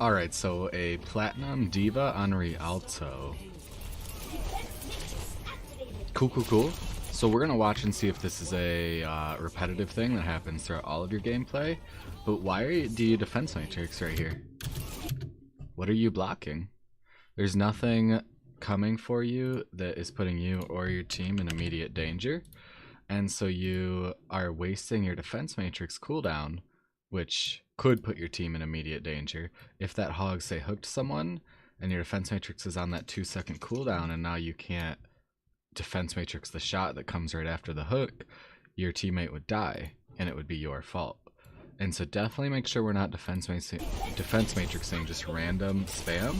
Alright, so a Platinum D.Va on Rialto. Cool. So we're going to watch and see if this is a repetitive thing that happens throughout all of your gameplay. But why do you defense matrix right here? What are you blocking? There's nothing coming for you that is putting you or your team in immediate danger. And so you are wasting your defense matrix cooldown, which could put your team in immediate danger. If that hog, say, hooked someone and your defense matrix is on that 2-second cooldown and now you can't defense matrix the shot that comes right after the hook, your teammate would die and it would be your fault. And so definitely make sure we're not defense matrixing just random spam,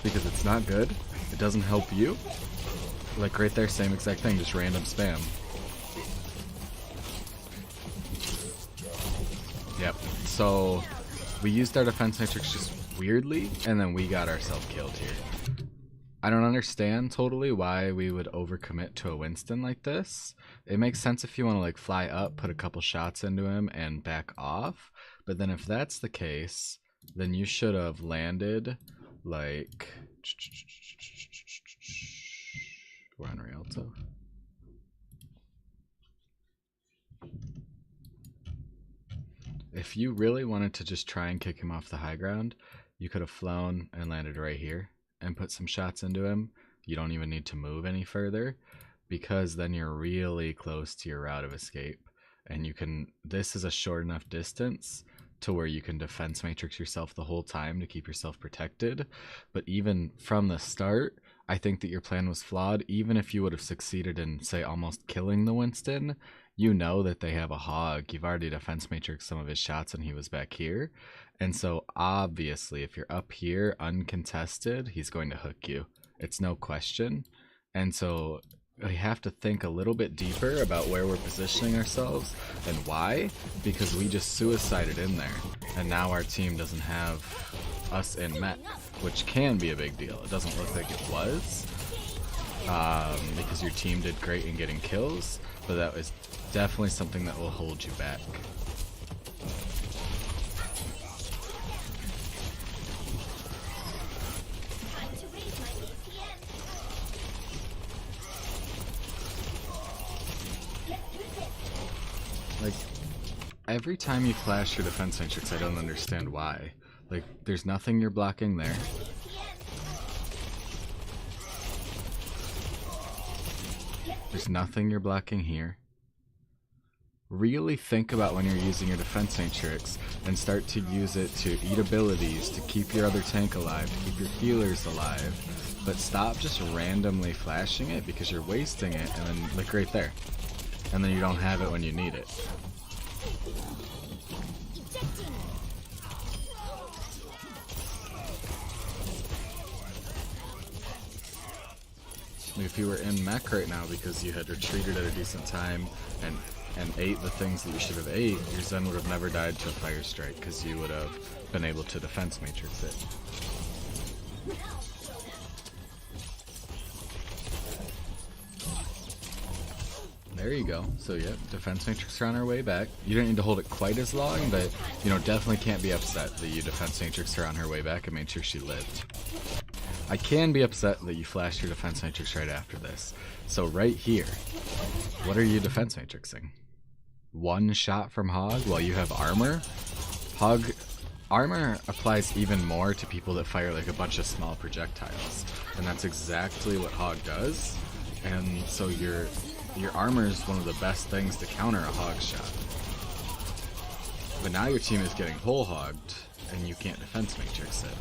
because it's not good. It doesn't help you. Like right there, same exact thing, just random spam. Yep, so we used our defense matrix just weirdly, and then we got ourselves killed here. I don't understand totally why we would overcommit to a Winston like this. It makes sense if you want to like fly up, put a couple shots into him, and back off. But then if that's the case, then you should have landed like... We're on Rialto. If you really wanted to just try and kick him off the high ground, you could have flown and landed right here and put some shots into him. You don't even need to move any further, because then you're really close to your route of escape. And you can, this is a short enough distance to where you can defense matrix yourself the whole time to keep yourself protected. But even from the start, I think that your plan was flawed. Even if you would have succeeded in, say, almost killing the Winston, you know that they have a hog. You've already defense matrixed some of his shots and he was back here. And so obviously if you're up here uncontested, he's going to hook you. It's no question. And so we have to think a little bit deeper about where we're positioning ourselves and why, because we just suicided in there. And now our team doesn't have us in mech, which can be a big deal. It doesn't look like it was, because your team did great in getting kills, but that was definitely something that will hold you back. Like, every time you flash your defense matrix, I don't understand why. Like, there's nothing you're blocking there. There's nothing you're blocking here. Really think about when you're using your defense matrix and start to use it to eat abilities, to keep your other tank alive, to keep your healers alive. But stop just randomly flashing it, because you're wasting it, and then, like right there. And then you don't have it when you need it. If you were in mech right now because you had retreated at a decent time and ate the things that you should have ate, your Zen would have never died to a fire strike, because you would have been able to defense matrix it. There you go. So yeah, defense matrix are on our way back. You don't need to hold it quite as long, but you know, definitely can't be upset that you defense matrix her on her way back and made sure she lived. I can be upset that you flashed your defense matrix right after this. So right here, what are you defense matrixing? One shot from Hog while you have armor? Hog armor applies even more to people that fire like a bunch of small projectiles, and that's exactly what Hog does. And so your armor is one of the best things to counter a Hog shot. But now your team is getting whole hogged and you can't defense matrix it.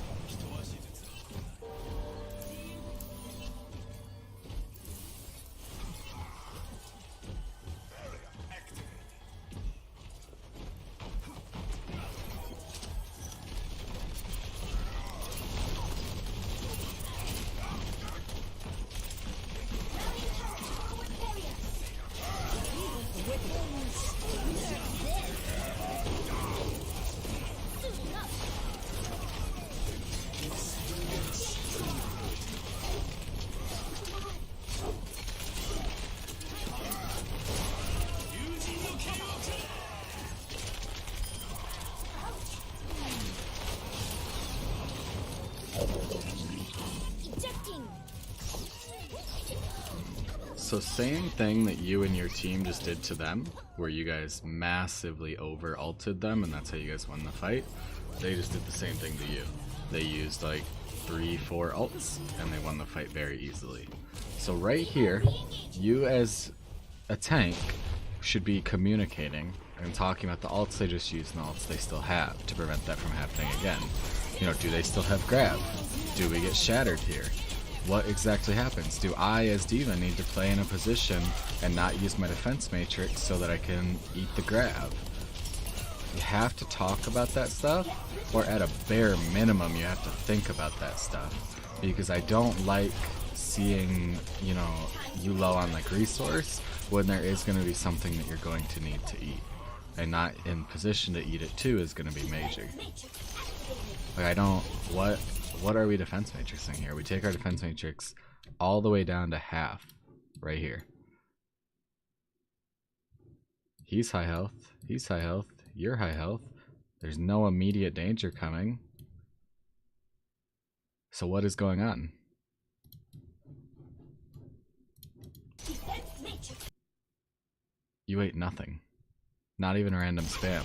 So same thing that you and your team just did to them, where you guys massively over ulted them and that's how you guys won the fight. They just did the same thing to you. They used like 3-4 ults and they won the fight very easily. So right here, you as a tank should be communicating and talking about the ults they just used and the ults they still have to prevent that from happening again. You know, do they still have grab? Do we get shattered here? What exactly happens? Do I, as D.Va, need to play in a position and not use my defense matrix so that I can eat the grab? You have to talk about that stuff, or at a bare minimum you have to think about that stuff. Because I don't like seeing, you know, you low on like resource when there is going to be something that you're going to need to eat. And not in position to eat it too is going to be major. Like I don't, what are we defense matrixing here? We take our defense matrix all the way down to half, right here. He's high health, you're high health. There's no immediate danger coming. So what is going on? You ate nothing. Not even random spam,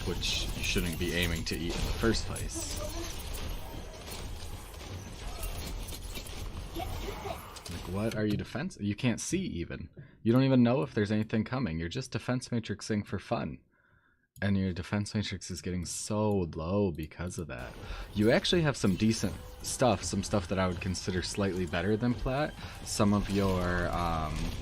which you shouldn't be aiming to eat in the first place. Like, what are you defense? You can't see even. You don't even know if there's anything coming. You're just defense matrixing for fun. And your defense matrix is getting so low because of that. You actually have some decent stuff, some stuff that I would consider slightly better than plat. Some of your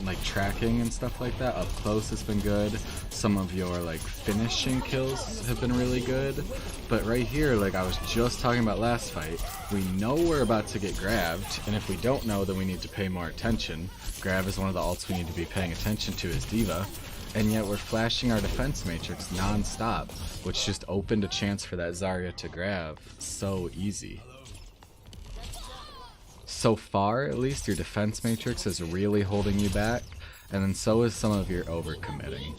like tracking and stuff like that up close has been good. Some of your like finishing kills have been really good. But right here, like I was just talking about last fight, we know we're about to get grabbed, and if we don't know, then we need to pay more attention. Grab is one of the ults we need to be paying attention to as D.Va. And yet we're flashing our defense matrix non-stop, which just opened a chance for that Zarya to grab so easy. So far, at least, your defense matrix is really holding you back, and then so is some of your overcommitting.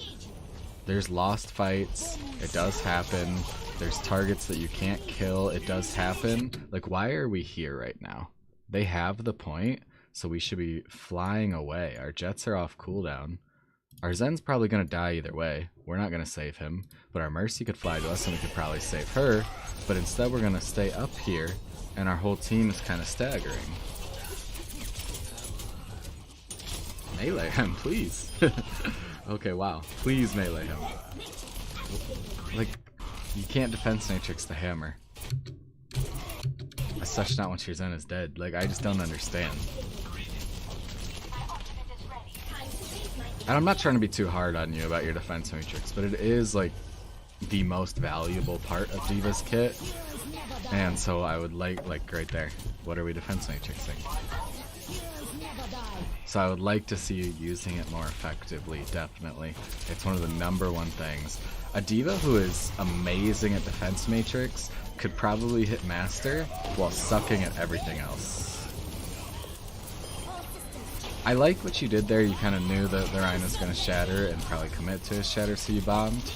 There's lost fights, it does happen. There's targets that you can't kill, it does happen. Like, why are we here right now? They have the point, so we should be flying away. Our jets are off cooldown. Our Zen's probably going to die either way. We're not going to save him. But our Mercy could fly to us and we could probably save her. But instead we're going to stay up here and our whole team is kind of staggering. Melee him, please. Okay, wow. Please melee him. Like, you can't defense matrix the hammer. Especially not once your Zen is dead. Like, I just don't understand. And I'm not trying to be too hard on you about your defense matrix, but it is like the most valuable part of D.Va's kit. And so I would like right there, what are we defense matrixing? So I would like to see you using it more effectively, definitely. It's one of the #1 things. A D.Va who is amazing at defense matrix could probably hit master while sucking at everything else. I like what you did there. You kind of knew that the Rhine was going to shatter and probably commit to his shatter, so you bombed.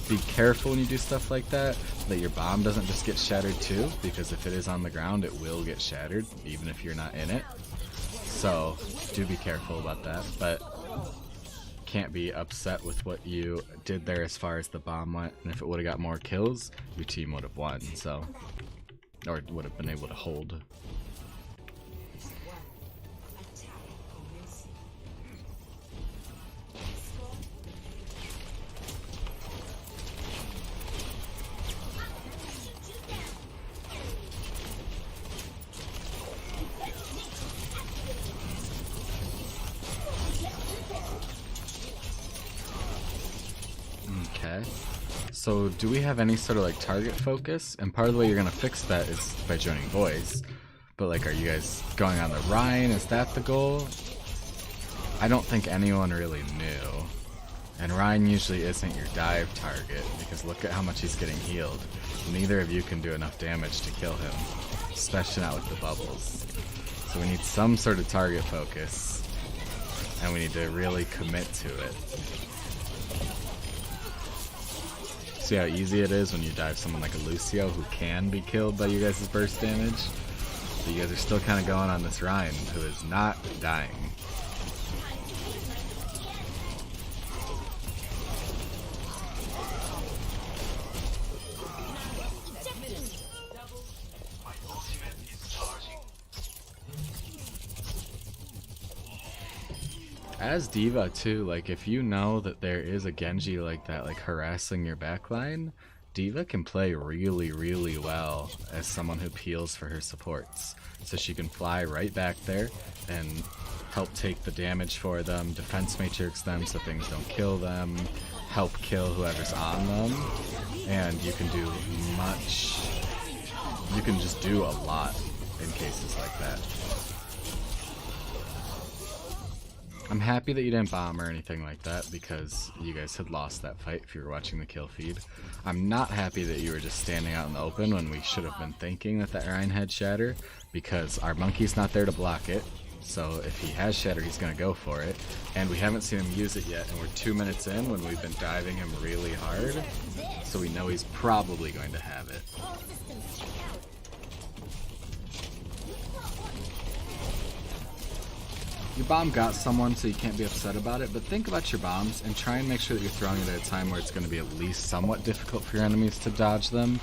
Be careful when you do stuff like that your bomb doesn't just get shattered too, because if it is on the ground, it will get shattered, even if you're not in it. So, do be careful about that, but can't be upset with what you did there as far as the bomb went, and if it would have got more kills, your team would have won, so, or would have been able to hold. Okay, so do we have any sort of like target focus? And part of the way you're gonna fix that is by joining boys. But like, are you guys going on the Rhine? Is that the goal? I don't think anyone really knew. And Rhine usually isn't your dive target, because look at how much he's getting healed. Neither of you can do enough damage to kill him, especially not with the bubbles. So we need some sort of target focus, and we need to really commit to it. See how easy it is when you dive someone like a Lucio who can be killed by you guys' burst damage? But you guys are still kind of going on this Rhine who is not dying. as D.Va too, like if you know that there is a Genji like that, like harassing your backline, D.Va can play really, really well as someone who peels for her supports. So she can fly right back there and help take the damage for them, defense matrix them so things don't kill them, help kill whoever's on them, and you can do much, you can just do a lot in cases like that. I'm happy that you didn't bomb or anything like that because you guys had lost that fight if you were watching the kill feed. I'm not happy that you were just standing out in the open when we should have been thinking that Rein had Shatter, because our monkey's not there to block it. So if he has Shatter, he's going to go for it. And we haven't seen him use it yet, and we're 2 minutes in when we've been diving him really hard. So we know he's probably going to have it. Your bomb got someone, so you can't be upset about it, but think about your bombs and try and make sure that you're throwing it at a time where it's going to be at least somewhat difficult for your enemies to dodge them.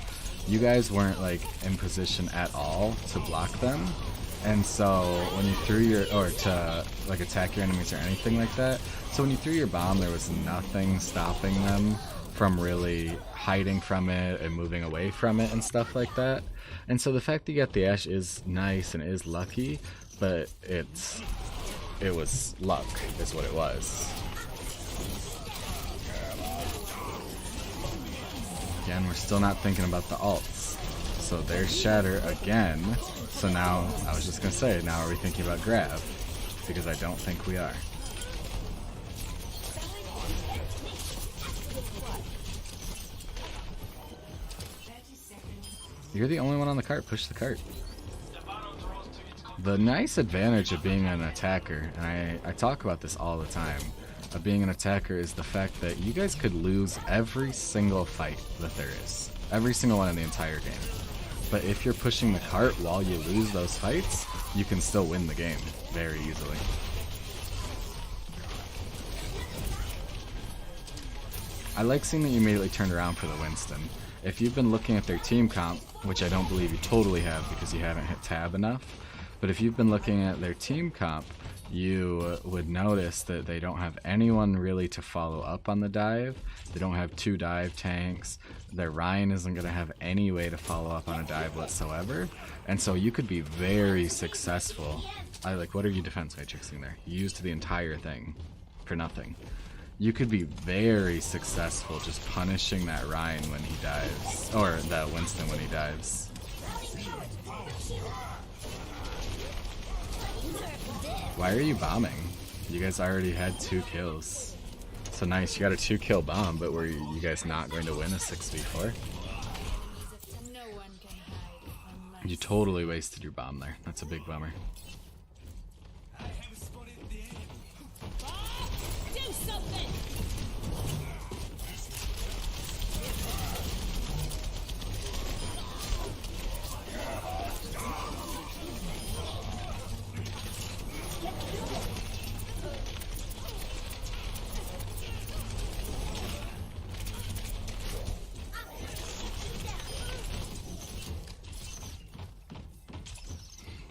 You guys weren't like in position at all to block them, and so when you threw your, or to like attack your enemies or anything like that, so when you threw your bomb there was nothing stopping them from really hiding from it and moving away from it and stuff like that. And so the fact that you got the Ashe is nice and is lucky, but it was luck, is what it was. Again, we're still not thinking about the ults. So there's Shatter again. So now, I was just gonna say, now are we thinking about grab? Because I don't think we are. You're the only one on the cart, push the cart. The nice advantage of being an attacker, and I talk about this all the time, of being an attacker is the fact that you guys could lose every single fight that there is. Every single one in the entire game. But if you're pushing the cart while you lose those fights, you can still win the game very easily. I like seeing that you immediately turned around for the Winston. If you've been looking at their team comp, which I don't believe you totally have because you haven't hit tab enough, but if you've been looking at their team comp, you would notice that they don't have anyone really to follow up on the dive. They don't have 2 dive tanks. Their Rein isn't going to have any way to follow up on a dive whatsoever. And so you could be very successful. What are you defense matrixing there? You used the entire thing for nothing. You could be very successful just punishing that Rein when he dives, or that Winston when he dives. Why are you bombing? You guys already had 2 kills. So nice, you got a 2-kill bomb, but were you guys not going to win a 6v4? You totally wasted your bomb there. That's a big bummer.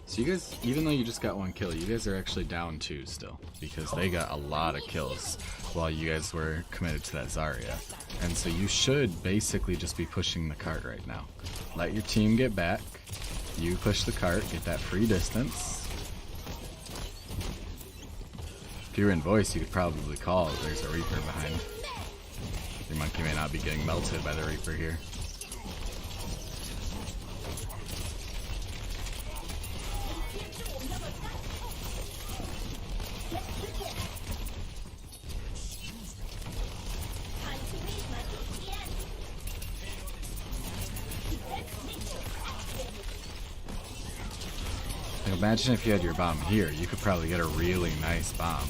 So you guys, even though you just got 1 kill, you guys are actually down 2 still, because they got a lot of kills while you guys were committed to that Zarya. And so you should basically just be pushing the cart right now. Let your team get back, you push the cart, get that free distance. If you were in voice, you could probably call there's a Reaper behind. Your monkey may not be getting melted by the Reaper here. Imagine if you had your bomb here, you could probably get a really nice bomb.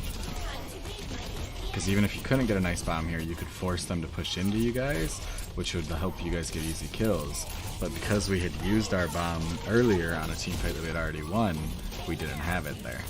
Because even if you couldn't get a nice bomb here, you could force them to push into you guys, which would help you guys get easy kills. But because we had used our bomb earlier on a team fight that we had already won, we didn't have it there.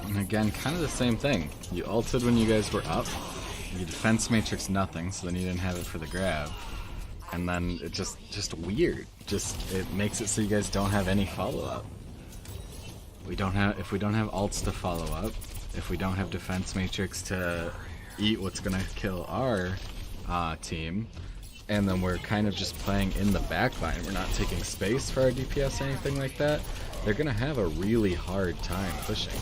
And again, kind of the same thing. You ulted when you guys were up. You defense matrix nothing, so then you didn't have it for the grab. And then it just weird. It makes it so you guys don't have any follow-up. If we don't have ults to follow up, if we don't have defense matrix to eat what's gonna kill our team, and then we're kind of just playing in the backline, we're not taking space for our DPS or anything like that, they're gonna have a really hard time pushing.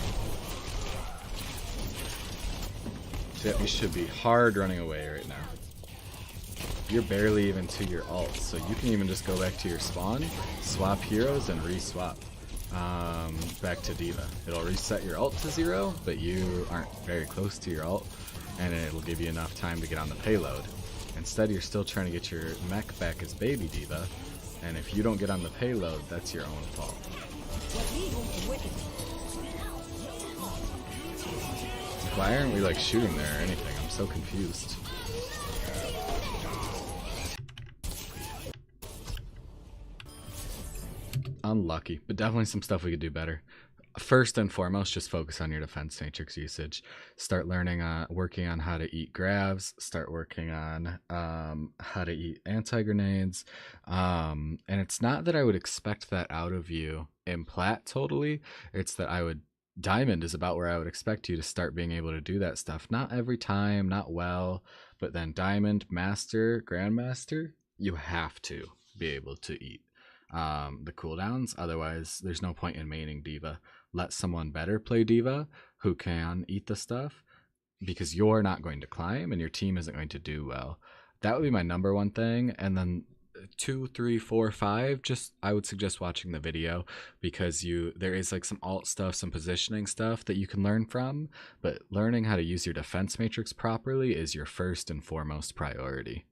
So yeah, we should be hard running away right now. You're barely even to your ult, so you can even just go back to your spawn, swap heroes, and re-swap back to D.Va. It'll reset your ult to 0, but you aren't very close to your ult, and it'll give you enough time to get on the payload. Instead, you're still trying to get your mech back as baby D.Va, and if you don't get on the payload, that's your own fault. Why aren't we like shooting there or anything? I'm so confused. Unlucky, but definitely some stuff we could do better. First and foremost, just focus on your defense matrix usage. Start learning, working on how to eat grabs. Start working on how to eat anti-grenades. And it's not that I would expect that out of you in plat totally. It's that Diamond is about where I would expect you to start being able to do that stuff. Not every time, not well, but then Diamond, Master, Grandmaster, you have to be able to eat the cooldowns. Otherwise, there's no point in maining D.Va. Let someone better play D.Va who can eat the stuff, because you're not going to climb and your team isn't going to do well. That would be my number one thing. And then 2, 3, 4, 5, just I would suggest watching the video, because there is like some alt stuff, some positioning stuff that you can learn from, but learning how to use your defense matrix properly is your first and foremost priority.